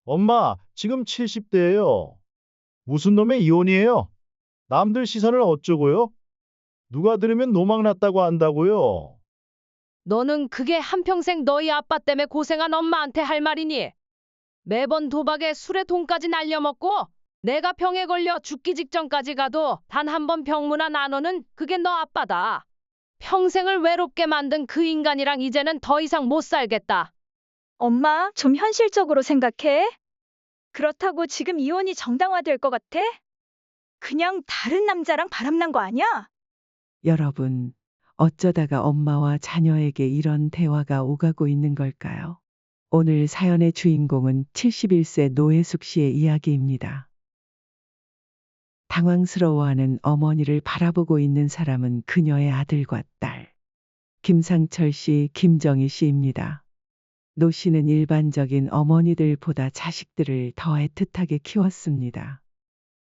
엄마, 지금 70대예요. 무슨 놈의 이혼이에요? 남들 시선을 어쩌고요? 누가 들으면 노망 났다고 한다고요? 너는 그게 한평생 너희 아빠 때문에 고생한 엄마한테 할 말이니? 매번 도박에 술에 돈까지 날려먹고 내가 병에 걸려 죽기 직전까지 가도 단 한 번 병문안 안 오는 그게 너 아빠다. 평생을 외롭게 만든 그 인간이랑 이제는 더 이상 못 살겠다. 엄마, 좀 현실적으로 생각해. 그렇다고 지금 이혼이 정당화될 것 같아? 그냥 다른 남자랑 바람난 거 아니야? 여러분, 어쩌다가 엄마와 자녀에게 이런 대화가 오가고 있는 걸까요? 오늘 사연의 주인공은 71세 노혜숙 씨의 이야기입니다. 당황스러워하는 어머니를 바라보고 있는 사람은 그녀의 아들과 딸, 김상철 씨, 김정희 씨입니다. 노 씨는 일반적인 어머니들보다 자식들을 더 애틋하게 키웠습니다.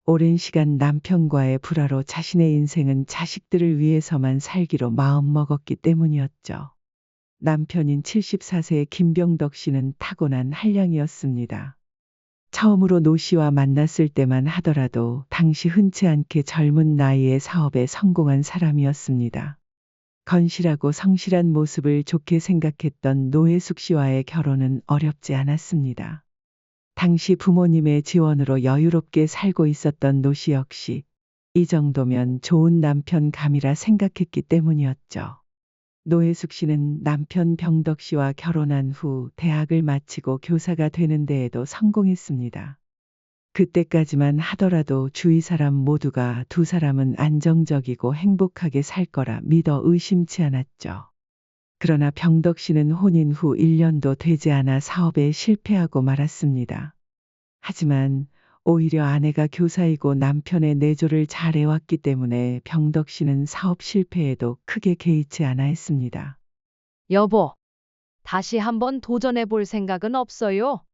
오랜 시간 남편과의 불화로 자신의 인생은 자식들을 위해서만 살기로 마음먹었기 때문이었죠. 남편인 74세의 김병덕 씨는 타고난 한량이었습니다. 처음으로 노 씨와 만났을 때만 하더라도 당시 흔치 않게 젊은 나이에 사업에 성공한 사람이었습니다. 건실하고 성실한 모습을 좋게 생각했던 노혜숙 씨와의 결혼은 어렵지 않았습니다. 당시 부모님의 지원으로 여유롭게 살고 있었던 노 씨 역시 이 정도면 좋은 남편 감이라 생각했기 때문이었죠. 노혜숙 씨는 남편 병덕 씨와 결혼한 후 대학을 마치고 교사가 되는 데에도 성공했습니다. 그때까지만 하더라도 주위 사람 모두가 두 사람은 안정적이고 행복하게 살 거라 믿어 의심치 않았죠. 그러나 병덕 씨는 혼인 후 1년도 되지 않아 사업에 실패하고 말았습니다. 하지만 오히려 아내가 교사이고 남편의 내조를 잘 해왔기 때문에 병덕 씨는 사업 실패에도 크게 개의치 않아 했습니다. 여보, 다시 한번 도전해 볼 생각은 없어요?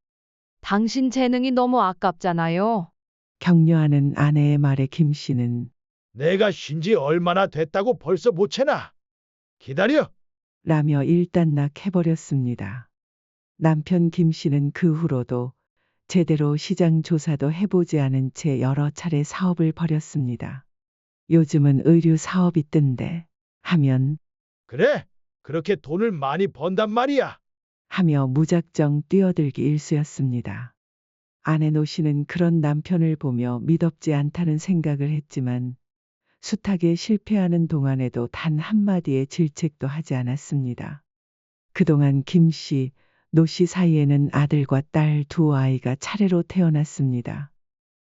당신 재능이 너무 아깝잖아요. 격려하는 아내의 말에 김 씨는 내가 쉰 지 얼마나 됐다고 벌써 못 채나? 기다려. 라며 일단락 해버렸습니다. 남편 김 씨는 그 후로도 제대로 시장 조사도 해보지 않은 채 여러 차례 사업을 벌였습니다. 요즘은 의류 사업이 뜬대 하면 그래, 그렇게 돈을 많이 번단 말이야. 하며 무작정 뛰어들기 일쑤였습니다. 아내 노 씨는 그런 남편을 보며 미덥지 않다는 생각을 했지만 숱하게 실패하는 동안에도 단 한마디의 질책도 하지 않았습니다. 그동안 김 씨, 노 씨 사이에는 아들과 딸 두 아이가 차례로 태어났습니다.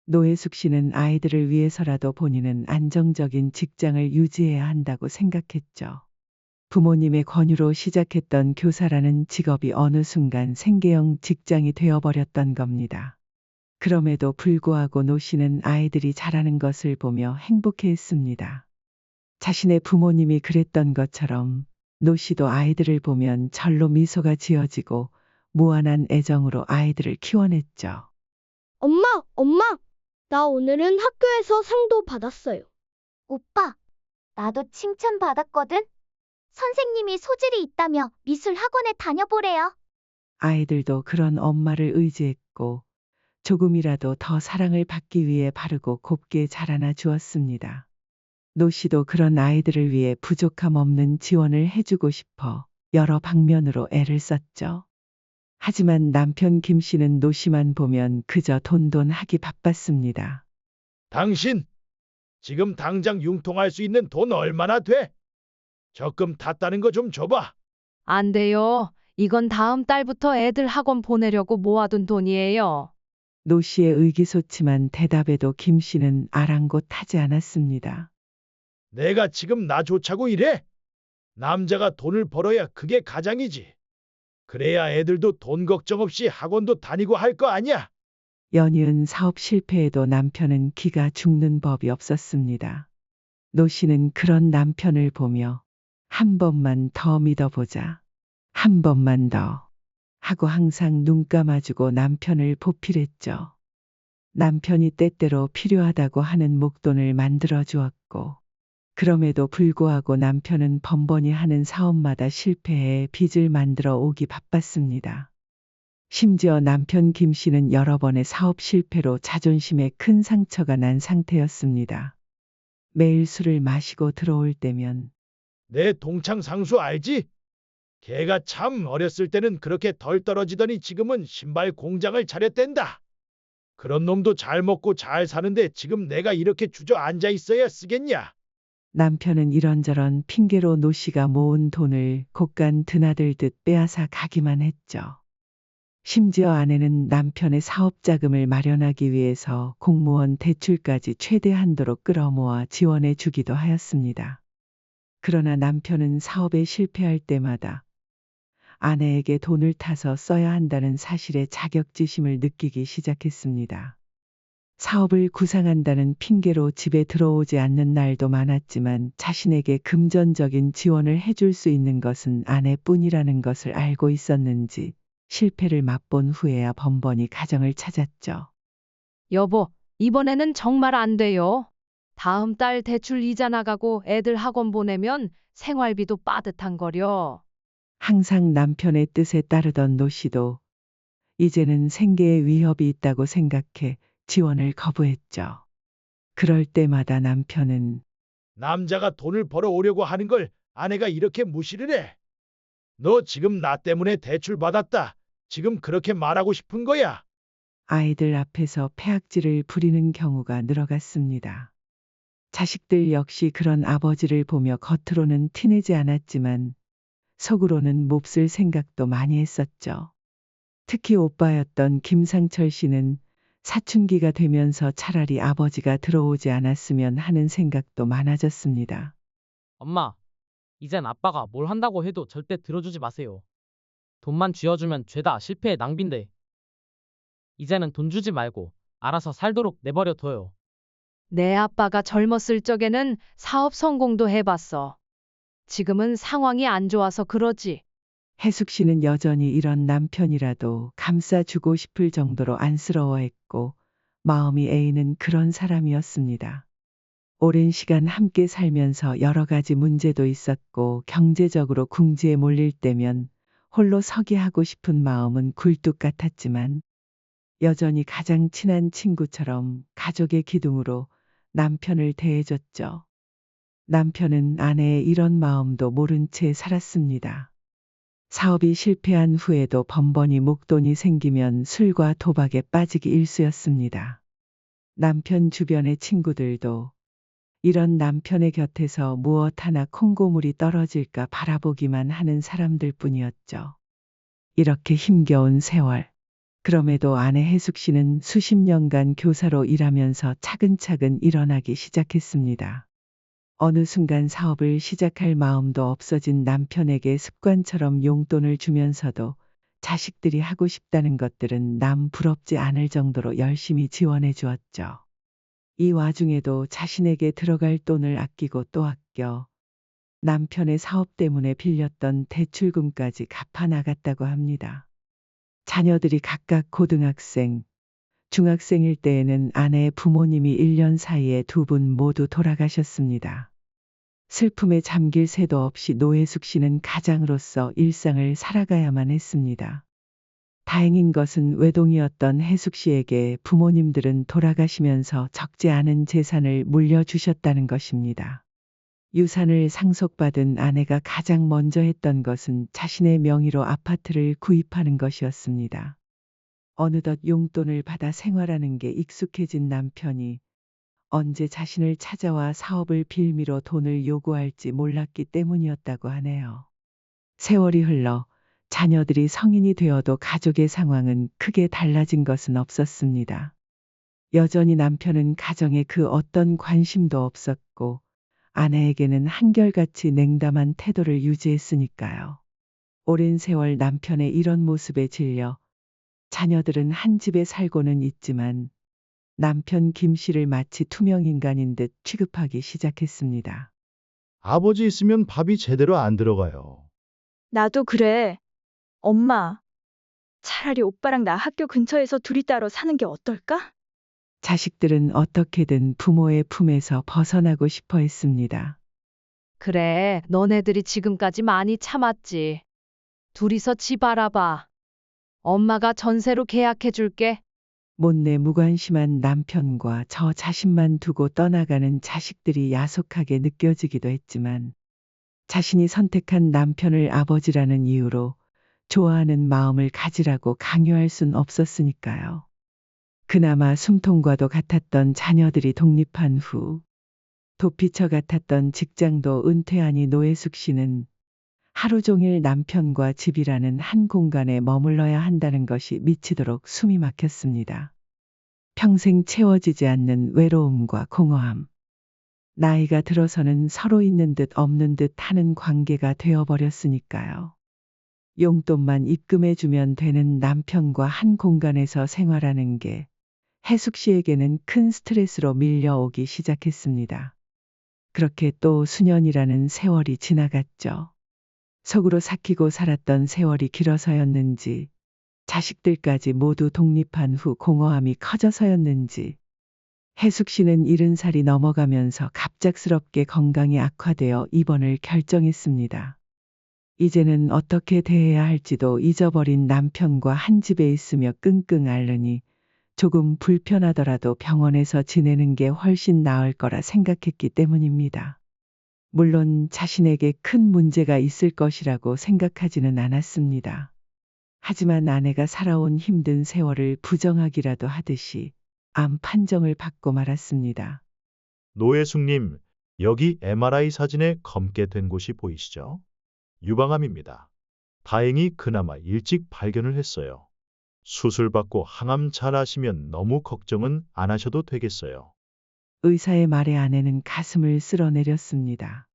노혜숙 씨는 아이들을 위해서라도 본인은 안정적인 직장을 유지해야 한다고 생각했죠. 부모님의 권유로 시작했던 교사라는 직업이 어느 순간 생계형 직장이 되어버렸던 겁니다. 그럼에도 불구하고 노 씨는 아이들이 자라는 것을 보며 행복해했습니다. 자신의 부모님이 그랬던 것처럼 노 씨도 아이들을 보면 절로 미소가 지어지고 무한한 애정으로 아이들을 키워냈죠. 엄마, 나 오늘은 학교에서 상도 받았어요. 오빠, 나도 칭찬받았거든? 선생님이 소질이 있다며 미술 학원에 다녀보래요. 아이들도 그런 엄마를 의지했고 조금이라도 더 사랑을 받기 위해 바르고 곱게 자라나 주었습니다. 노 씨도 그런 아이들을 위해 부족함 없는 지원을 해주고 싶어 여러 방면으로 애를 썼죠. 하지만 남편 김 씨는 노 씨만 보면 그저 돈돈하기 바빴습니다. 당신, 지금 당장 융통할 수 있는 돈 얼마나 돼? 적금 탔다는 거 좀 줘봐. 안 돼요. 이건 다음 달부터 애들 학원 보내려고 모아둔 돈이에요. 노 씨의 의기소침한 대답에도 김 씨는 아랑곳하지 않았습니다. 내가 지금 나 좋자고 이래? 남자가 돈을 벌어야 그게 가장이지. 그래야 애들도 돈 걱정 없이 학원도 다니고 할 거 아니야. 연이은 사업 실패에도 남편은 기가 죽는 법이 없었습니다. 노 씨는 그런 남편을 보며 한 번만 더 믿어보자. 한 번만 더. 하고 항상 눈 감아주고 남편을 보필했죠. 남편이 때때로 필요하다고 하는 목돈을 만들어 주었고, 그럼에도 불구하고 남편은 번번이 하는 사업마다 실패해 빚을 만들어 오기 바빴습니다. 심지어 남편 김 씨는 여러 번의 사업 실패로 자존심에 큰 상처가 난 상태였습니다. 매일 술을 마시고 들어올 때면 내 동창 상수 알지? 걔가 참 어렸을 때는 그렇게 덜 떨어지더니 지금은 신발 공장을 차렸댄다. 그런 놈도 잘 먹고 잘 사는데 지금 내가 이렇게 주저앉아 있어야 쓰겠냐? 남편은 이런저런 핑계로 노 씨가 모은 돈을 곳간 드나들듯 빼앗아 가기만 했죠. 심지어 아내는 남편의 사업 자금을 마련하기 위해서 공무원 대출까지 최대 한도로 끌어모아 지원해 주기도 하였습니다. 그러나 남편은 사업에 실패할 때마다 아내에게 돈을 타서 써야 한다는 사실에 자격지심을 느끼기 시작했습니다. 사업을 구상한다는 핑계로 집에 들어오지 않는 날도 많았지만 자신에게 금전적인 지원을 해줄 수 있는 것은 아내뿐이라는 것을 알고 있었는지 실패를 맛본 후에야 번번이 가정을 찾았죠. 여보, 이번에는 정말 안 돼요. 다음 달 대출 이자 나가고 애들 학원 보내면 생활비도 빠듯한거려. 항상 남편의 뜻에 따르던 노 씨도 이제는 생계에 위협이 있다고 생각해 지원을 거부했죠. 그럴 때마다 남편은 남자가 돈을 벌어오려고 하는 걸 아내가 이렇게 무시를 해. 너 지금 나 때문에 대출 받았다. 지금 그렇게 말하고 싶은 거야. 아이들 앞에서 패악질을 부리는 경우가 늘어갔습니다. 자식들 역시 그런 아버지를 보며 겉으로는 티내지 않았지만 속으로는 몹쓸 생각도 많이 했었죠. 특히 오빠였던 김상철 씨는 사춘기가 되면서 차라리 아버지가 들어오지 않았으면 하는 생각도 많아졌습니다. 엄마, 이젠 아빠가 뭘 한다고 해도 절대 들어주지 마세요. 돈만 쥐어주면 죄다 실패의 낭비인데. 이제는 돈 주지 말고 알아서 살도록 내버려 둬요. 내 아빠가 젊었을 적에는 사업 성공도 해봤어. 지금은 상황이 안 좋아서 그러지. 해숙 씨는 여전히 이런 남편이라도 감싸주고 싶을 정도로 안쓰러워했고 마음이 애이는 그런 사람이었습니다. 오랜 시간 함께 살면서 여러 가지 문제도 있었고 경제적으로 궁지에 몰릴 때면 홀로 서기 하고 싶은 마음은 굴뚝 같았지만 여전히 가장 친한 친구처럼 가족의 기둥으로 남편을 대해줬죠. 남편은 아내의 이런 마음도 모른 채 살았습니다. 사업이 실패한 후에도 번번이 목돈이 생기면 술과 도박에 빠지기 일쑤였습니다. 남편 주변의 친구들도 이런 남편의 곁에서 무엇 하나 콩고물이 떨어질까 바라보기만 하는 사람들 뿐이었죠. 이렇게 힘겨운 세월. 그럼에도 아내 해숙 씨는 수십 년간 교사로 일하면서 차근차근 일어나기 시작했습니다. 어느 순간 사업을 시작할 마음도 없어진 남편에게 습관처럼 용돈을 주면서도 자식들이 하고 싶다는 것들은 남 부럽지 않을 정도로 열심히 지원해 주었죠. 이 와중에도 자신에게 들어갈 돈을 아끼고 또 아껴 남편의 사업 때문에 빌렸던 대출금까지 갚아 나갔다고 합니다. 자녀들이 각각 고등학생, 중학생일 때에는 아내의 부모님이 1년 사이에 두 분 모두 돌아가셨습니다. 슬픔에 잠길 새도 없이 노혜숙 씨는 가장으로서 일상을 살아가야만 했습니다. 다행인 것은 외동이었던 혜숙 씨에게 부모님들은 돌아가시면서 적지 않은 재산을 물려주셨다는 것입니다. 유산을 상속받은 아내가 가장 먼저 했던 것은 자신의 명의로 아파트를 구입하는 것이었습니다. 어느덧 용돈을 받아 생활하는 게 익숙해진 남편이 언제 자신을 찾아와 사업을 빌미로 돈을 요구할지 몰랐기 때문이었다고 하네요. 세월이 흘러 자녀들이 성인이 되어도 가족의 상황은 크게 달라진 것은 없었습니다. 여전히 남편은 가정에 그 어떤 관심도 없었고 아내에게는 한결같이 냉담한 태도를 유지했으니까요. 오랜 세월 남편의 이런 모습에 질려 자녀들은 한 집에 살고는 있지만 남편 김 씨를 마치 투명인간인 듯 취급하기 시작했습니다. 아버지 있으면 밥이 제대로 안 들어가요. 나도 그래. 엄마, 차라리 오빠랑 나 학교 근처에서 둘이 따로 사는 게 어떨까? 자식들은 어떻게든 부모의 품에서 벗어나고 싶어 했습니다. 그래, 너네들이 지금까지 많이 참았지. 둘이서 집 알아봐. 엄마가 전세로 계약해 줄게. 못내 무관심한 남편과 저 자신만 두고 떠나가는 자식들이 야속하게 느껴지기도 했지만 자신이 선택한 남편을 아버지라는 이유로 좋아하는 마음을 가지라고 강요할 순 없었으니까요. 그나마 숨통과도 같았던 자녀들이 독립한 후 도피처 같았던 직장도 은퇴하니 노혜숙 씨는 하루 종일 남편과 집이라는 한 공간에 머물러야 한다는 것이 미치도록 숨이 막혔습니다. 평생 채워지지 않는 외로움과 공허함. 나이가 들어서는 서로 있는 듯 없는 듯 하는 관계가 되어버렸으니까요. 용돈만 입금해주면 되는 남편과 한 공간에서 생활하는 게 혜숙 씨에게는 큰 스트레스로 밀려오기 시작했습니다. 그렇게 또 수년이라는 세월이 지나갔죠. 속으로 삭히고 살았던 세월이 길어서였는지, 자식들까지 모두 독립한 후 공허함이 커져서였는지, 혜숙 씨는 70살이 넘어가면서 갑작스럽게 건강이 악화되어 입원을 결정했습니다. 이제는 어떻게 대해야 할지도 잊어버린 남편과 한 집에 있으며 끙끙 앓으니 조금 불편하더라도 병원에서 지내는 게 훨씬 나을 거라 생각했기 때문입니다. 물론 자신에게 큰 문제가 있을 것이라고 생각하지는 않았습니다. 하지만 아내가 살아온 힘든 세월을 부정하기라도 하듯이 암 판정을 받고 말았습니다. 노혜숙님, 여기 MRI 사진에 검게 된 곳이 보이시죠? 유방암입니다. 다행히 그나마 일찍 발견을 했어요. 수술받고 항암 잘 하시면 너무 걱정은 안 하셔도 되겠어요. 의사의 말에 아내는 가슴을 쓸어내렸습니다.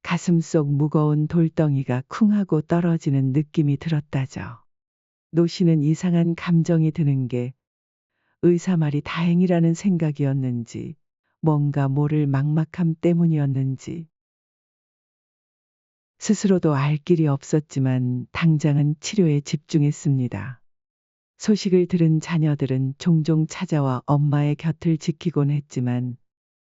가슴 속 무거운 돌덩이가 쿵 하고 떨어지는 느낌이 들었다죠. 노 씨는 이상한 감정이 드는 게 의사 말이 다행이라는 생각이었는지 뭔가 모를 막막함 때문이었는지 스스로도 알 길이 없었지만 당장은 치료에 집중했습니다. 소식을 들은 자녀들은 종종 찾아와 엄마의 곁을 지키곤 했지만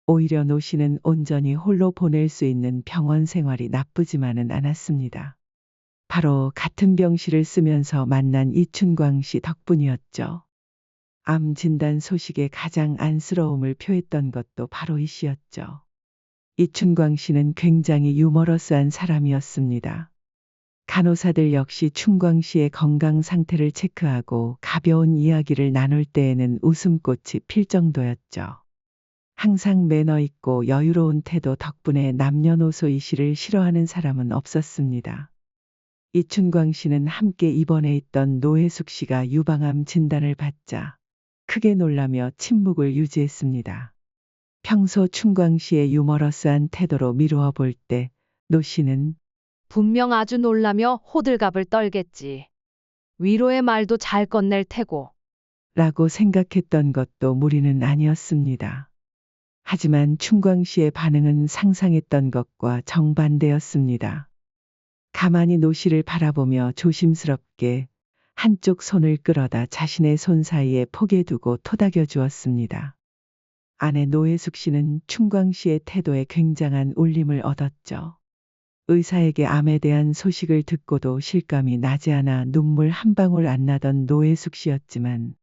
오히려 노 씨는 온전히 홀로 보낼 수 있는 병원 생활이 나쁘지만은 않았습니다. 바로 같은 병실을 쓰면서 만난 이춘광 씨 덕분이었죠. 암 진단 소식에 가장 안쓰러움을 표했던 것도 바로 이 씨였죠. 이춘광 씨는 굉장히 유머러스한 사람이었습니다. 간호사들 역시 춘광 씨의 건강 상태를 체크하고 가벼운 이야기를 나눌 때에는 웃음꽃이 필 정도였죠. 항상 매너 있고 여유로운 태도 덕분에 남녀노소 이 씨를 싫어하는 사람은 없었습니다. 이춘광 씨는 함께 입원해 있던 노혜숙 씨가 유방암 진단을 받자 크게 놀라며 침묵을 유지했습니다. 평소 춘광 씨의 유머러스한 태도로 미루어 볼 때 노 씨는 분명 아주 놀라며 호들갑을 떨겠지. 위로의 말도 잘 건넬 테고. 라고 생각했던 것도 무리는 아니었습니다. 하지만 춘광 씨의 반응은 상상했던 것과 정반대였습니다. 가만히 노 씨를 바라보며 조심스럽게 한쪽 손을 끌어다 자신의 손 사이에 포개 두고 토닥여 주었습니다. 아내 노혜숙 씨는 춘광 씨의 태도에 굉장한 울림을 얻었죠. 의사에게 암에 대한 소식을 듣고도 실감이 나지 않아 눈물 한 방울 안 나던 노혜숙 씨였지만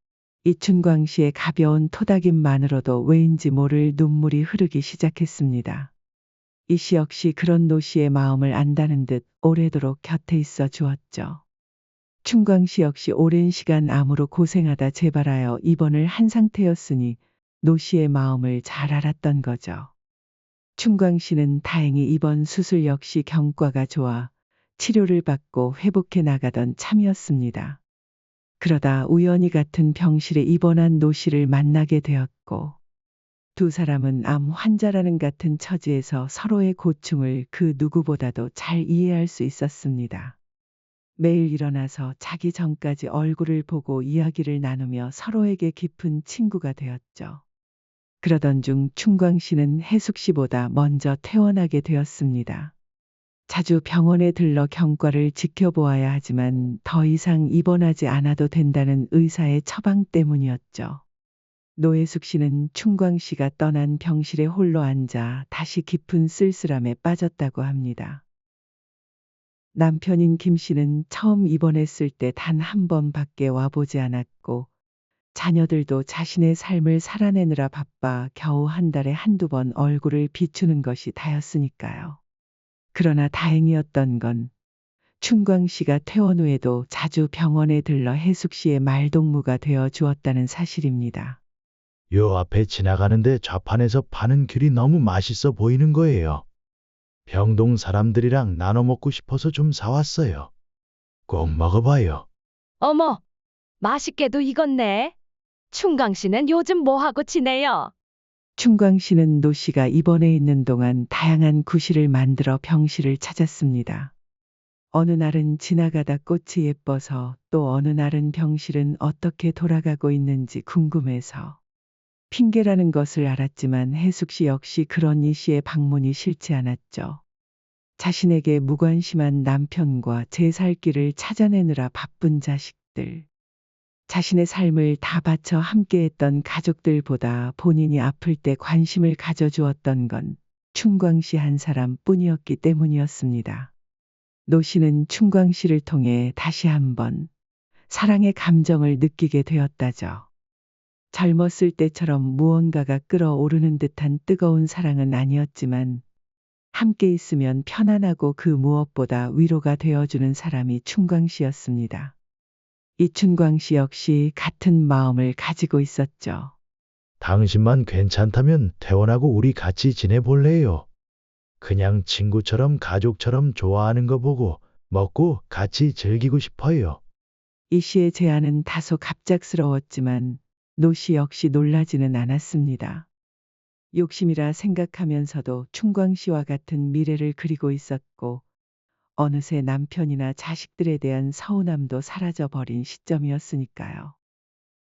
이춘광 씨의 가벼운 토닥임만으로도 왜인지 모를 눈물이 흐르기 시작했습니다. 이 씨 역시 그런 노 씨의 마음을 안다는 듯 오래도록 곁에 있어 주었죠. 춘광 씨 역시 오랜 시간 암으로 고생하다 재발하여 입원을 한 상태였으니 노 씨의 마음을 잘 알았던 거죠. 춘광 씨는 다행히 이번 수술 역시 경과가 좋아 치료를 받고 회복해 나가던 참이었습니다. 그러다 우연히 같은 병실에 입원한 노 씨를 만나게 되었고 두 사람은 암 환자라는 같은 처지에서 서로의 고충을 그 누구보다도 잘 이해할 수 있었습니다. 매일 일어나서 자기 전까지 얼굴을 보고 이야기를 나누며 서로에게 깊은 친구가 되었죠. 그러던 중 춘광 씨는 혜숙 씨보다 먼저 퇴원하게 되었습니다. 자주 병원에 들러 경과를 지켜보아야 하지만 더 이상 입원하지 않아도 된다는 의사의 처방 때문이었죠. 노혜숙 씨는 춘광 씨가 떠난 병실에 홀로 앉아 다시 깊은 쓸쓸함에 빠졌다고 합니다. 남편인 김 씨는 처음 입원했을 때 단 한 번밖에 와보지 않았고 자녀들도 자신의 삶을 살아내느라 바빠 겨우 한 달에 한두 번 얼굴을 비추는 것이 다였으니까요. 그러나 다행이었던 건 춘광 씨가 퇴원 후에도 자주 병원에 들러 혜숙 씨의 말동무가 되어 주었다는 사실입니다. 요 앞에 지나가는데 좌판에서 파는 귤이 너무 맛있어 보이는 거예요. 병동 사람들이랑 나눠 먹고 싶어서 좀 사왔어요. 꼭 먹어봐요. 어머, 맛있게도 익었네. 충강 씨는 요즘 뭐 하고 지내요? 춘광 씨는 노 씨가 입원해 있는 동안 다양한 구실을 만들어 병실을 찾았습니다. 어느 날은 지나가다 꽃이 예뻐서 또 어느 날은 병실은 어떻게 돌아가고 있는지 궁금해서 핑계라는 것을 알았지만 혜숙 씨 역시 그런 이 씨의 방문이 싫지 않았죠. 자신에게 무관심한 남편과 제 살 길을 찾아내느라 바쁜 자식들. 자신의 삶을 다 바쳐 함께했던 가족들보다 본인이 아플 때 관심을 가져주었던 건 춘광 씨 한 사람뿐이었기 때문이었습니다. 노 씨는 춘광 씨를 통해 다시 한번 사랑의 감정을 느끼게 되었다죠. 젊었을 때처럼 무언가가 끓어오르는 듯한 뜨거운 사랑은 아니었지만 함께 있으면 편안하고 그 무엇보다 위로가 되어주는 사람이 춘광 씨였습니다. 이춘광 씨 역시 같은 마음을 가지고 있었죠. 당신만 괜찮다면 퇴원하고 우리 같이 지내볼래요. 그냥 친구처럼 가족처럼 좋아하는 거 보고 먹고 같이 즐기고 싶어요. 이 씨의 제안은 다소 갑작스러웠지만 노 씨 역시 놀라지는 않았습니다. 욕심이라 생각하면서도 춘광 씨와 같은 미래를 그리고 있었고 어느새 남편이나 자식들에 대한 서운함도 사라져버린 시점이었으니까요.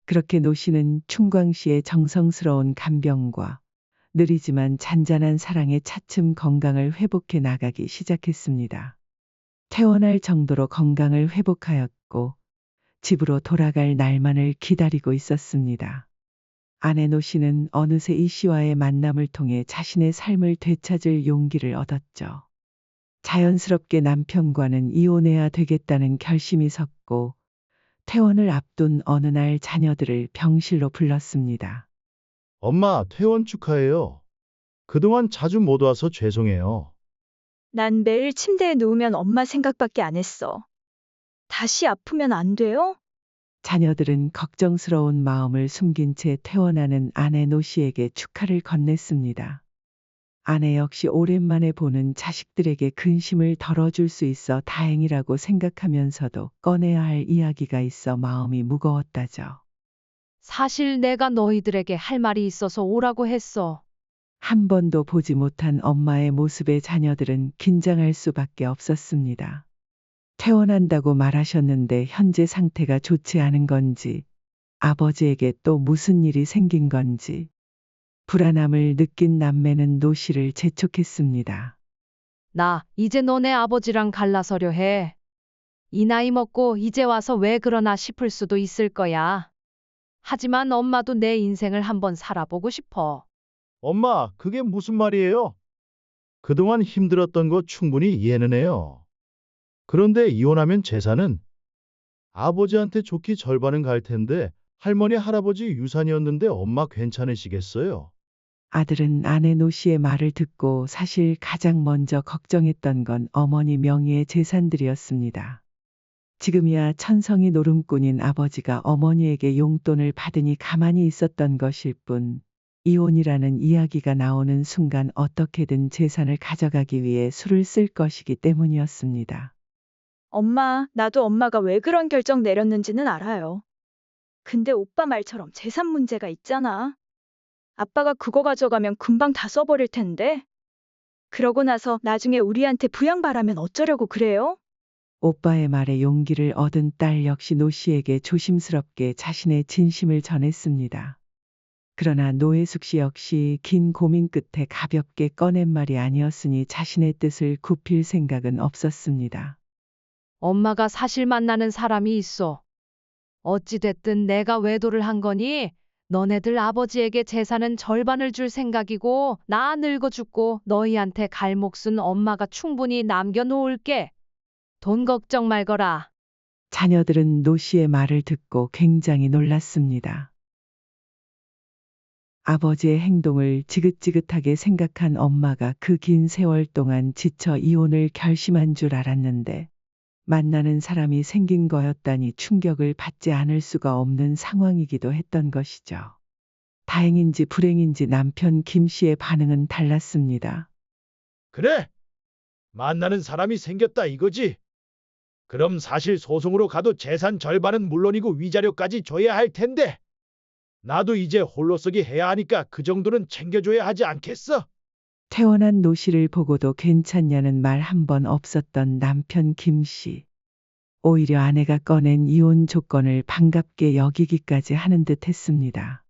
그렇게 노 씨는 춘광 씨의 정성스러운 간병과 느리지만 잔잔한 사랑에 차츰 건강을 회복해 나가기 시작했습니다. 퇴원할 정도로 건강을 회복하였고 집으로 돌아갈 날만을 기다리고 있었습니다. 아내 노 씨는 어느새 이 씨와의 만남을 통해 자신의 삶을 되찾을 용기를 얻었죠. 자연스럽게 남편과는 이혼해야 되겠다는 결심이 섰고 퇴원을 앞둔 어느 날 자녀들을 병실로 불렀습니다. 엄마, 퇴원 축하해요. 그동안 자주 못 와서 죄송해요. 난 매일 침대에 누우면 엄마 생각밖에 안 했어. 다시 아프면 안 돼요? 자녀들은 걱정스러운 마음을 숨긴 채 퇴원하는 아내 노 씨에게 축하를 건넸습니다. 아내 역시 오랜만에 보는 자식들에게 근심을 덜어줄 수 있어 다행이라고 생각하면서도 꺼내야 할 이야기가 있어 마음이 무거웠다죠. 사실 내가 너희들에게 할 말이 있어서 오라고 했어. 한 번도 보지 못한 엄마의 모습에 자녀들은 긴장할 수밖에 없었습니다. 퇴원한다고 말하셨는데 현재 상태가 좋지 않은 건지, 아버지에게 또 무슨 일이 생긴 건지, 불안함을 느낀 남매는 노 씨를 재촉했습니다. 나 이제 너네 아버지랑 갈라서려 해. 이 나이 먹고 이제 와서 왜 그러나 싶을 수도 있을 거야. 하지만 엄마도 내 인생을 한번 살아보고 싶어. 엄마, 그게 무슨 말이에요? 그동안 힘들었던 거 충분히 이해는 해요. 그런데 이혼하면 재산은 아버지한테 좋게 절반은 갈 텐데 할머니, 할아버지 유산이었는데 엄마 괜찮으시겠어요? 아들은 아내 노 씨의 말을 듣고 사실 가장 먼저 걱정했던 건 어머니 명의의 재산들이었습니다. 지금이야 천성이 노름꾼인 아버지가 어머니에게 용돈을 받으니 가만히 있었던 것일 뿐, 이혼이라는 이야기가 나오는 순간 어떻게든 재산을 가져가기 위해 수를 쓸 것이기 때문이었습니다. 엄마, 나도 엄마가 왜 그런 결정 내렸는지는 알아요. 근데 오빠 말처럼 재산 문제가 있잖아. 아빠가 그거 가져가면 금방 다 써버릴 텐데. 그러고 나서 나중에 우리한테 부양바라면 어쩌려고 그래요? 오빠의 말에 용기를 얻은 딸 역시 노 씨에게 조심스럽게 자신의 진심을 전했습니다. 그러나 노혜숙 씨 역시 긴 고민 끝에 가볍게 꺼낸 말이 아니었으니 자신의 뜻을 굽힐 생각은 없었습니다. 엄마가 사실 만나는 사람이 있어. 어찌됐든 내가 외도를 한 거니 너네들 아버지에게 재산은 절반을 줄 생각이고 나 늙어 죽고 너희한테 갈 몫은 엄마가 충분히 남겨놓을게. 돈 걱정 말거라. 자녀들은 노 씨의 말을 듣고 굉장히 놀랐습니다. 아버지의 행동을 지긋지긋하게 생각한 엄마가 그 긴 세월 동안 지쳐 이혼을 결심한 줄 알았는데 만나는 사람이 생긴 거였다니 충격을 받지 않을 수가 없는 상황이기도 했던 것이죠. 다행인지 불행인지 남편 김 씨의 반응은 달랐습니다. 그래, 만나는 사람이 생겼다 이거지. 그럼 사실 소송으로 가도 재산 절반은 물론이고 위자료까지 줘야 할 텐데. 나도 이제 홀로서기 해야 하니까 그 정도는 챙겨줘야 하지 않겠어? 퇴원한 노 씨를 보고도 괜찮냐는 말 한 번 없었던 남편 김 씨. 오히려 아내가 꺼낸 이혼 조건을 반갑게 여기기까지 하는 듯 했습니다.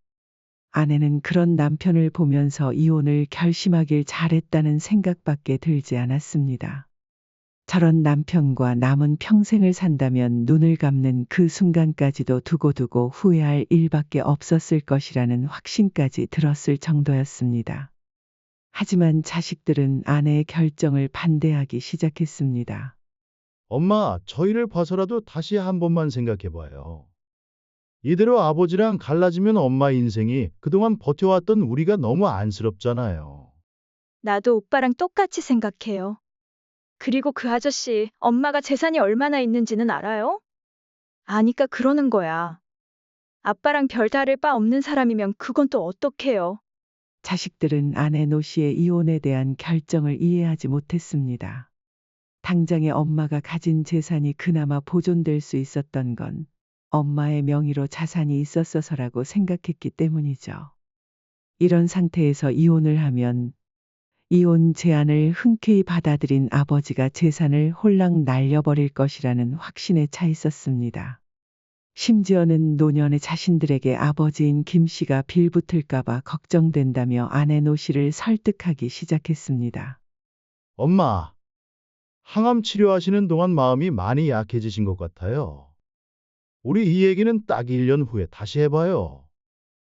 아내는 그런 남편을 보면서 이혼을 결심하길 잘했다는 생각밖에 들지 않았습니다. 저런 남편과 남은 평생을 산다면 눈을 감는 그 순간까지도 두고두고 후회할 일밖에 없었을 것이라는 확신까지 들었을 정도였습니다. 하지만 자식들은 아내의 결정을 반대하기 시작했습니다. 엄마, 저희를 봐서라도 다시 한 번만 생각해봐요. 이대로 아버지랑 갈라지면 엄마 인생이 그동안 버텨왔던 우리가 너무 안쓰럽잖아요. 나도 오빠랑 똑같이 생각해요. 그리고 그 아저씨, 엄마가 재산이 얼마나 있는지는 알아요? 아니까 그러는 거야. 아빠랑 별 다를 바 없는 사람이면 그건 또 어떡해요? 자식들은 아내 노 씨의 이혼에 대한 결정을 이해하지 못했습니다. 당장에 엄마가 가진 재산이 그나마 보존될 수 있었던 건 엄마의 명의로 자산이 있었어서라고 생각했기 때문이죠. 이런 상태에서 이혼을 하면 이혼 제안을 흔쾌히 받아들인 아버지가 재산을 홀랑 날려버릴 것이라는 확신에 차 있었습니다. 심지어는 노년의 자신들에게 아버지인 김 씨가 빌붙을까봐 걱정된다며 아내 노 씨를 설득하기 시작했습니다. 엄마, 항암 치료하시는 동안 마음이 많이 약해지신 것 같아요. 우리 이 얘기는 딱 1년 후에 다시 해봐요.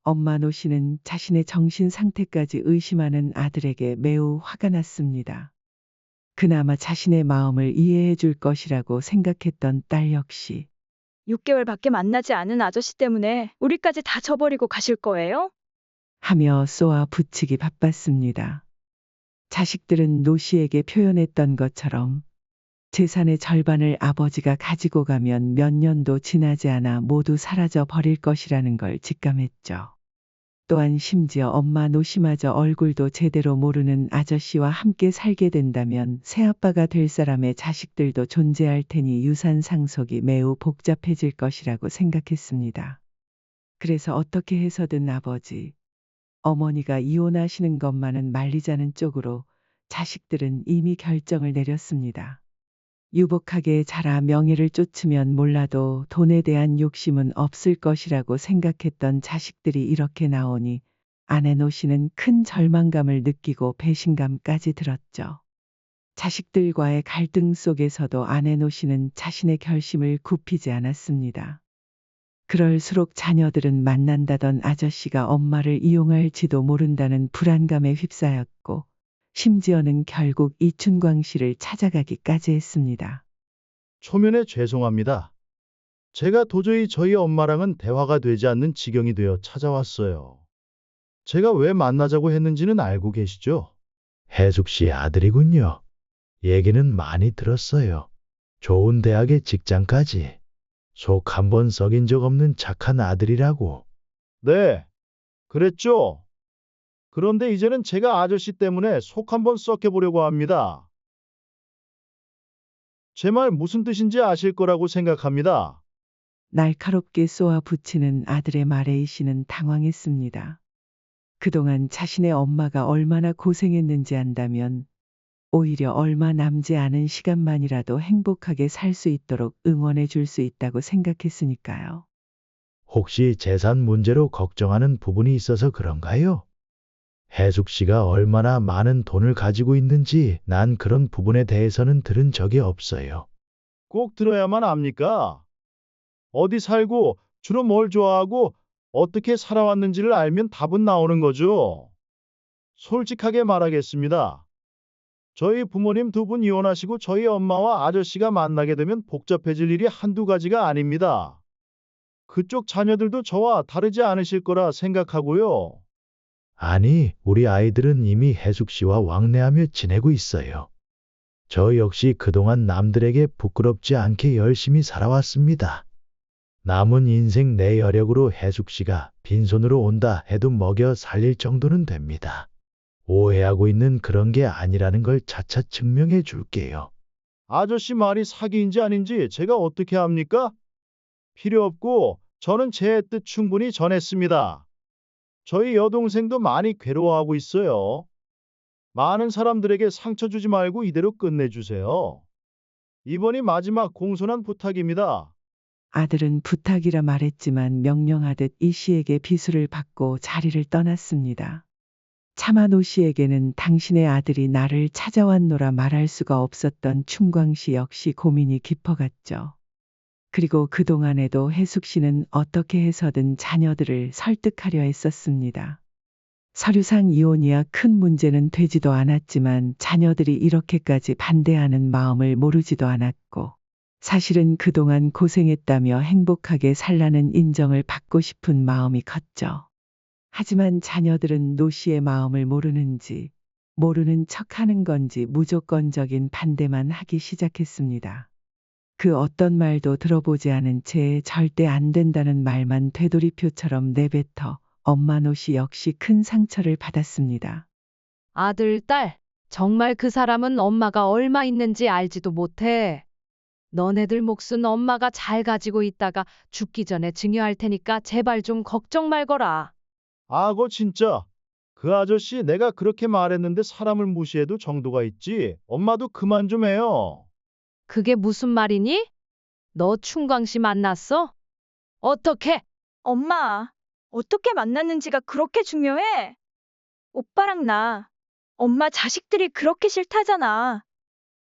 엄마 노 씨는 자신의 정신 상태까지 의심하는 아들에게 매우 화가 났습니다. 그나마 자신의 마음을 이해해 줄 것이라고 생각했던 딸 역시 6개월밖에 만나지 않은 아저씨 때문에 우리까지 다 저버리고 가실 거예요? 하며 쏘아 붙이기 바빴습니다. 자식들은 노 씨에게 표현했던 것처럼 재산의 절반을 아버지가 가지고 가면 몇 년도 지나지 않아 모두 사라져 버릴 것이라는 걸 직감했죠. 또한 심지어 엄마 노 씨마저 얼굴도 제대로 모르는 아저씨와 함께 살게 된다면 새아빠가 될 사람의 자식들도 존재할 테니 유산 상속이 매우 복잡해질 것이라고 생각했습니다. 그래서 어떻게 해서든 아버지, 어머니가 이혼하시는 것만은 말리자는 쪽으로 자식들은 이미 결정을 내렸습니다. 유복하게 자라 명예를 쫓으면 몰라도 돈에 대한 욕심은 없을 것이라고 생각했던 자식들이 이렇게 나오니 아내 노 씨는 큰 절망감을 느끼고 배신감까지 들었죠. 자식들과의 갈등 속에서도 아내 노 씨는 자신의 결심을 굽히지 않았습니다. 그럴수록 자녀들은 만난다던 아저씨가 엄마를 이용할지도 모른다는 불안감에 휩싸였고 심지어는 결국 이춘광 씨를 찾아가기까지 했습니다. 초면에 죄송합니다. 제가 도저히 저희 엄마랑은 대화가 되지 않는 지경이 되어 찾아왔어요. 제가 왜 만나자고 했는지는 알고 계시죠? 혜숙 씨 아들이군요. 얘기는 많이 들었어요. 좋은 대학에 직장까지. 속 한 번 썩인 적 없는 착한 아들이라고. 네, 그랬죠. 그런데 이제는 제가 아저씨 때문에 속 한번 썩혀보려고 합니다. 제 말 무슨 뜻인지 아실 거라고 생각합니다. 날카롭게 쏘아 붙이는 아들의 말에 이 씨는 당황했습니다. 그동안 자신의 엄마가 얼마나 고생했는지 안다면 오히려 얼마 남지 않은 시간만이라도 행복하게 살 수 있도록 응원해 줄 수 있다고 생각했으니까요. 혹시 재산 문제로 걱정하는 부분이 있어서 그런가요? 혜숙 씨가 얼마나 많은 돈을 가지고 있는지 난 그런 부분에 대해서는 들은 적이 없어요. 꼭 들어야만 압니까? 어디 살고 주로 뭘 좋아하고 어떻게 살아왔는지를 알면 답은 나오는 거죠. 솔직하게 말하겠습니다. 저희 부모님 두 분 이혼하시고 저희 엄마와 아저씨가 만나게 되면 복잡해질 일이 한두 가지가 아닙니다. 그쪽 자녀들도 저와 다르지 않으실 거라 생각하고요. 아니, 우리 아이들은 이미 해숙 씨와 왕래하며 지내고 있어요. 저 역시 그동안 남들에게 부끄럽지 않게 열심히 살아왔습니다. 남은 인생 내 여력으로 해숙 씨가 빈손으로 온다 해도 먹여 살릴 정도는 됩니다. 오해하고 있는 그런 게 아니라는 걸 차차 증명해 줄게요. 아저씨 말이 사기인지 아닌지 제가 어떻게 합니까? 필요 없고 저는 제 뜻 충분히 전했습니다. 저희 여동생도 많이 괴로워하고 있어요. 많은 사람들에게 상처 주지 말고 이대로 끝내주세요. 이번이 마지막 공손한 부탁입니다. 아들은 부탁이라 말했지만 명령하듯 이 씨에게 비수를 받고 자리를 떠났습니다. 차마 노 씨에게는 당신의 아들이 나를 찾아왔노라 말할 수가 없었던 충광 씨 역시 고민이 깊어갔죠. 그리고 그동안에도 해숙 씨는 어떻게 해서든 자녀들을 설득하려 했었습니다. 서류상 이혼이야 큰 문제는 되지도 않았지만 자녀들이 이렇게까지 반대하는 마음을 모르지도 않았고, 사실은 그동안 고생했다며 행복하게 살라는 인정을 받고 싶은 마음이 컸죠. 하지만 자녀들은 노 씨의 마음을 모르는지, 모르는 척하는 건지 무조건적인 반대만 하기 시작했습니다. 그 어떤 말도 들어보지 않은 채 절대 안 된다는 말만 되돌이표처럼 내뱉어 엄마 노 씨 역시 큰 상처를 받았습니다. 아들, 딸, 정말 그 사람은 엄마가 얼마 있는지 알지도 못해. 너네들 몫은 엄마가 잘 가지고 있다가 죽기 전에 증여할 테니까 제발 좀 걱정 말거라. 아고 진짜. 그 아저씨 내가 그렇게 말했는데 사람을 무시해도 정도가 있지. 엄마도 그만 좀 해요. 그게 무슨 말이니? 너 충광씨 만났어? 어떻게? 엄마, 어떻게 만났는지가 그렇게 중요해? 오빠랑 나, 엄마 자식들이 그렇게 싫다잖아.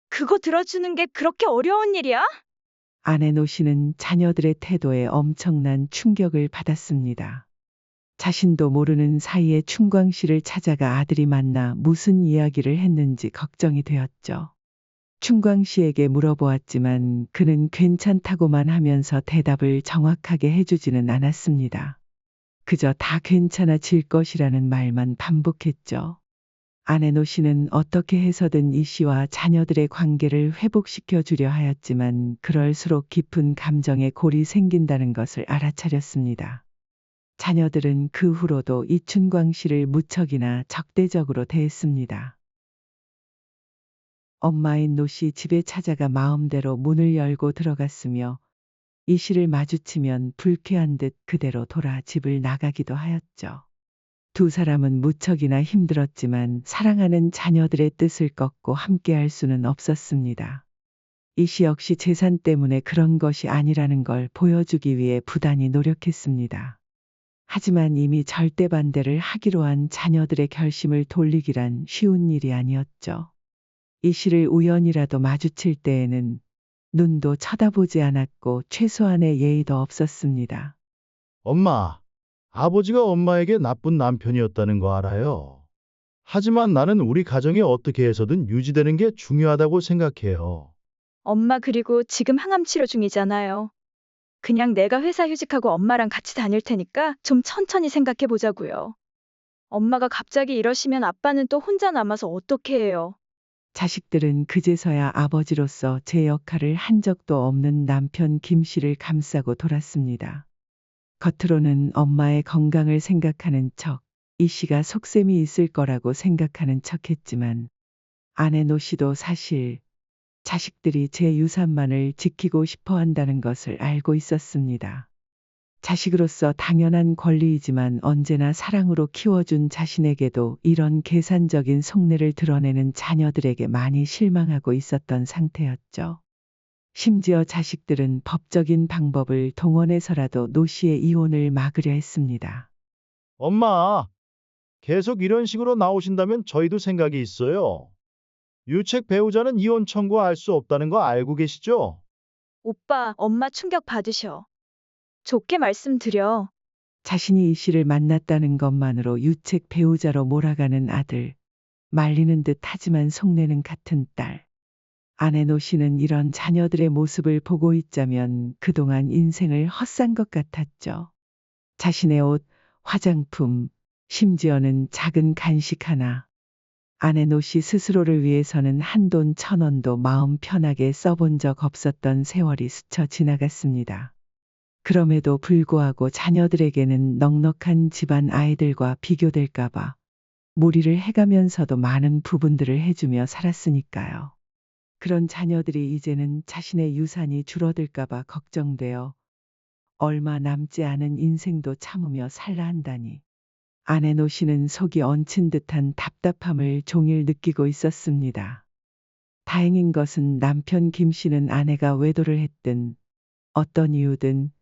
그거 들어주는 게 그렇게 어려운 일이야? 아내 노 씨는 자녀들의 태도에 엄청난 충격을 받았습니다. 자신도 모르는 사이에 충광 씨를 찾아가 아들이 만나 무슨 이야기를 했는지 걱정이 되었죠. 충광 씨에게 물어보았지만 그는 괜찮다고만 하면서 대답을 정확하게 해주지는 않았습니다. 그저 다 괜찮아질 것이라는 말만 반복했죠. 아내 노 씨는 어떻게 해서든 이 씨와 자녀들의 관계를 회복시켜 주려 하였지만 그럴수록 깊은 감정의 골이 생긴다는 것을 알아차렸습니다. 자녀들은 그 후로도 이춘광 씨를 무척이나 적대적으로 대했습니다. 엄마인 노 씨 집에 찾아가 마음대로 문을 열고 들어갔으며 이 씨를 마주치면 불쾌한 듯 그대로 돌아 집을 나가기도 하였죠. 두 사람은 무척이나 힘들었지만 사랑하는 자녀들의 뜻을 꺾고 함께할 수는 없었습니다. 이 씨 역시 재산 때문에 그런 것이 아니라는 걸 보여주기 위해 부단히 노력했습니다. 하지만 이미 절대 반대를 하기로 한 자녀들의 결심을 돌리기란 쉬운 일이 아니었죠. 이 씨를 우연이라도 마주칠 때에는 눈도 쳐다보지 않았고 최소한의 예의도 없었습니다. 엄마, 아버지가 엄마에게 나쁜 남편이었다는 거 알아요. 하지만 나는 우리 가정이 어떻게 해서든 유지되는 게 중요하다고 생각해요. 엄마 그리고 지금 항암 치료 중이잖아요. 그냥 내가 회사 휴직하고 엄마랑 같이 다닐 테니까 좀 천천히 생각해 보자고요. 엄마가 갑자기 이러시면 아빠는 또 혼자 남아서 어떻게 해요? 자식들은 그제서야 아버지로서 제 역할을 한 적도 없는 남편 김 씨를 감싸고 돌았습니다. 겉으로는 엄마의 건강을 생각하는 척, 이 씨가 속셈이 있을 거라고 생각하는 척했지만 아내 노 씨도 사실 자식들이 제 유산만을 지키고 싶어 한다는 것을 알고 있었습니다. 자식으로서 당연한 권리이지만 언제나 사랑으로 키워준 자신에게도 이런 계산적인 속내를 드러내는 자녀들에게 많이 실망하고 있었던 상태였죠. 심지어 자식들은 법적인 방법을 동원해서라도 노 씨의 이혼을 막으려 했습니다. 엄마, 계속 이런 식으로 나오신다면 저희도 생각이 있어요. 유책 배우자는 이혼 청구할 수 없다는 거 알고 계시죠? 오빠, 엄마 충격 받으셔. 좋게 말씀드려. 자신이 이 씨를 만났다는 것만으로 유책 배우자로 몰아가는 아들. 말리는 듯 하지만 속내는 같은 딸. 아내 노 씨는 이런 자녀들의 모습을 보고 있자면 그동안 인생을 헛산 것 같았죠. 자신의 옷, 화장품, 심지어는 작은 간식 하나. 아내 노 씨 스스로를 위해서는 한돈 1,000원도 마음 편하게 써본 적 없었던 세월이 스쳐 지나갔습니다. 그럼에도 불구하고 자녀들에게는 넉넉한 집안 아이들과 비교될까봐 무리를 해가면서도 많은 부분들을 해주며 살았으니까요. 그런 자녀들이 이제는 자신의 유산이 줄어들까봐 걱정되어 얼마 남지 않은 인생도 참으며 살라 한다니. 아내 노 씨는 속이 얹힌 듯한 답답함을 종일 느끼고 있었습니다. 다행인 것은 남편 김 씨는 아내가 외도를 했든 어떤 이유든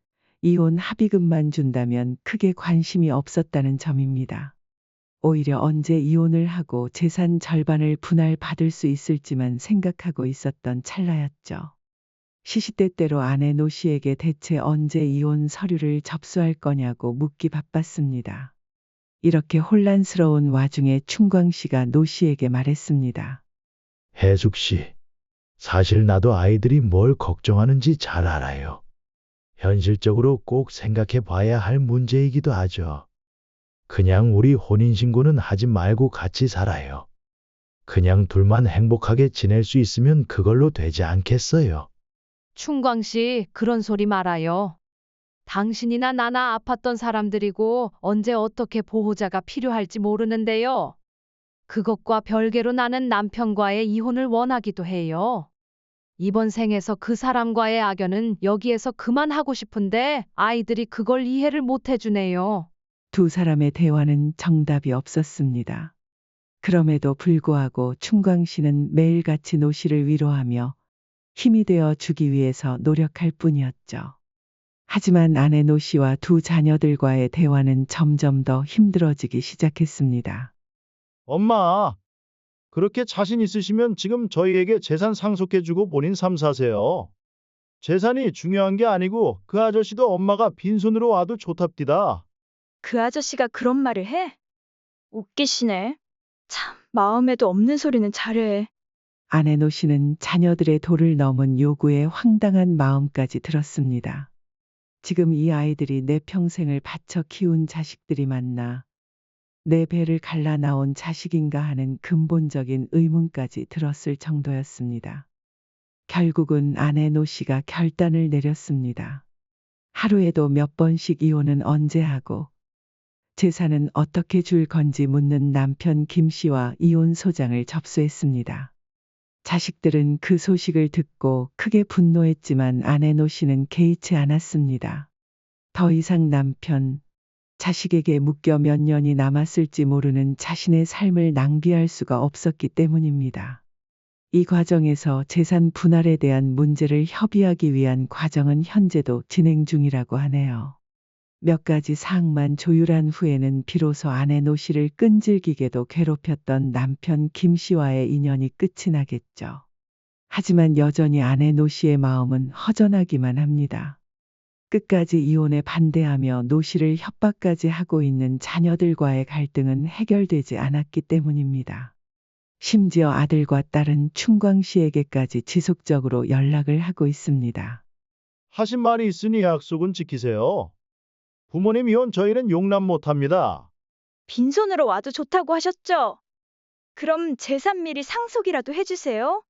이혼 합의금만 준다면 크게 관심이 없었다는 점입니다. 오히려 언제 이혼을 하고 재산 절반을 분할받을 수 있을지만 생각하고 있었던 찰나였죠. 시시때때로 아내 노 씨에게 대체 언제 이혼 서류를 접수할 거냐고 묻기 바빴습니다. 이렇게 혼란스러운 와중에 충광 씨가 노 씨에게 말했습니다. 혜숙 씨, 사실 나도 아이들이 뭘 걱정하는지 잘 알아요. 현실적으로 꼭 생각해 봐야 할 문제이기도 하죠. 그냥 우리 혼인신고는 하지 말고 같이 살아요. 그냥 둘만 행복하게 지낼 수 있으면 그걸로 되지 않겠어요? 충광 씨, 그런 소리 말아요. 당신이나 나나 아팠던 사람들이고 언제 어떻게 보호자가 필요할지 모르는데요. 그것과 별개로 나는 남편과의 이혼을 원하기도 해요. 이번 생에서 그 사람과의 악연은 여기에서 그만하고 싶은데 아이들이 그걸 이해를 못 해주네요. 두 사람의 대화는 정답이 없었습니다. 그럼에도 불구하고 충광 씨는 매일같이 노 씨를 위로하며 힘이 되어 주기 위해서 노력할 뿐이었죠. 하지만 아내 노 씨와 두 자녀들과의 대화는 점점 더 힘들어지기 시작했습니다. 엄마, 그렇게 자신 있으시면 지금 저희에게 재산 상속해주고 본인 삶 사세요. 재산이 중요한 게 아니고 그 아저씨도 엄마가 빈손으로 와도 좋답디다. 그 아저씨가 그런 말을 해? 웃기시네. 참, 마음에도 없는 소리는 잘해. 아내 노 씨는 자녀들의 도를 넘은 요구에 황당한 마음까지 들었습니다. 지금 이 아이들이 내 평생을 바쳐 키운 자식들이 맞나, 내 배를 갈라 나온 자식인가 하는 근본적인 의문까지 들었을 정도였습니다. 결국은 아내 노 씨가 결단을 내렸습니다. 하루에도 몇 번씩 이혼은 언제 하고 재산은 어떻게 줄 건지 묻는 남편 김 씨와 이혼 소장을 접수했습니다. 자식들은 그 소식을 듣고 크게 분노했지만 아내 노 씨는 개의치 않았습니다. 더 이상 남편, 자식에게 묶여 몇 년이 남았을지 모르는 자신의 삶을 낭비할 수가 없었기 때문입니다. 이 과정에서 재산 분할에 대한 문제를 협의하기 위한 과정은 현재도 진행 중이라고 하네요. 몇 가지 사항만 조율한 후에는 비로소 아내 노 씨를 끈질기게도 괴롭혔던 남편 김 씨와의 인연이 끝이 나겠죠. 하지만 여전히 아내 노 씨의 마음은 허전하기만 합니다. 끝까지 이혼에 반대하며 노 씨를 협박까지 하고 있는 자녀들과의 갈등은 해결되지 않았기 때문입니다. 심지어 아들과 딸은 충광 씨에게까지 지속적으로 연락을 하고 있습니다. 하신 말이 있으니 약속은 지키세요. 부모님 이혼 저희는 용납 못합니다. 빈손으로 와도 좋다고 하셨죠? 그럼 재산 미리 상속이라도 해주세요.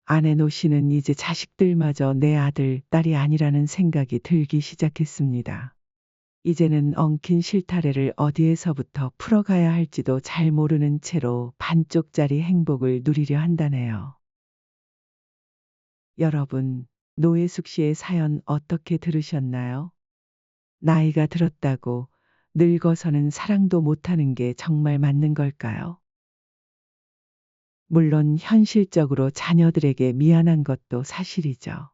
아내 노 씨는 이제 자식들마저 내 아들, 딸이 아니라는 생각이 들기 시작했습니다. 이제는 엉킨 실타래를 어디에서부터 풀어가야 할지도 잘 모르는 채로 반쪽짜리 행복을 누리려 한다네요. 여러분, 노예숙 씨의 사연 어떻게 들으셨나요? 나이가 들었다고 늙어서는 사랑도 못하는 게 정말 맞는 걸까요? 물론 현실적으로 자녀들에게 미안한 것도 사실이죠.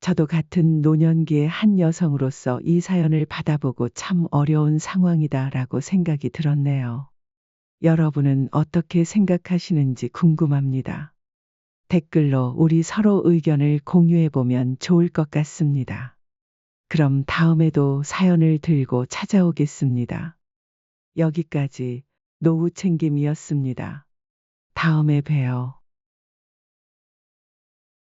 저도 같은 노년기의 한 여성으로서 이 사연을 받아보고 참 어려운 상황이다라고 생각이 들었네요. 여러분은 어떻게 생각하시는지 궁금합니다. 댓글로 우리 서로 의견을 공유해보면 좋을 것 같습니다. 그럼 다음에도 사연을 들고 찾아오겠습니다. 여기까지 노후챙김이었습니다. 다음에 봬요.